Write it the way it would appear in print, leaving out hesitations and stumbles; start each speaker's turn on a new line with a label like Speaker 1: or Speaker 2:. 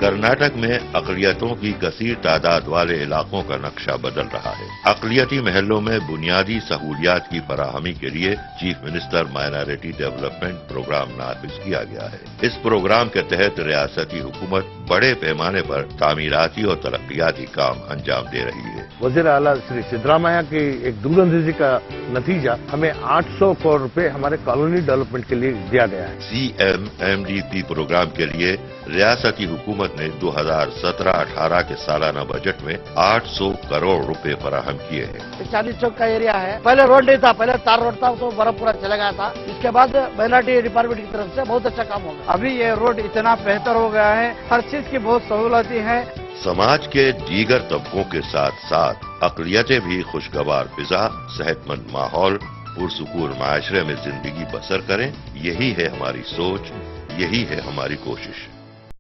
Speaker 1: कर्नाटक में अक़लियतों की कसीर तादाद वाले इलाकों का नक्शा बदल रहा है। अक़लियती महलों में बुनियादी सहूलियात की फराहमी के लिए chief minister minority development programme नाफिज किया गया है। इस प्रोग्राम के तहत रियासती हुकूमत बड़े पैमाने पर तामीराती और तरक्याती काम अंजाम दे रही है।
Speaker 2: वज़ीर आला श्री सिद्धरामैया की एक दूरअंदेशी का नतीजा हमें 800 करोड़ रुपए हमारे कॉलोनी डेवलपमेंट के लिए दिया गया है।
Speaker 1: CMMDP प्रोग्राम के लिए रियासती हुकूमत ने 2017-18 के सालाना बजट में 800 करोड़ रुपए फराहम किए हैं।
Speaker 3: 40 चौक का एरिया है, पहले रोड नहीं था, पहले तार रोड था तो बर्फ पूरा चला गया था। इसके बाद माइनॉरिटी डिपार्टमेंट की तरफ से बहुत अच्छा काम हो गया।
Speaker 4: अभी ये रोड इतना बेहतर हो गया है, हर चीज की बहुत सहूलतें है।
Speaker 1: समाज के दीगर तबकों के साथ साथ अक़लियतें भी खुशगवार फिजा, सेहतमंद माहौल, पुरसुकून माशरे में जिंदगी बसर करें, यही है हमारी सोच, यही है हमारी कोशिश।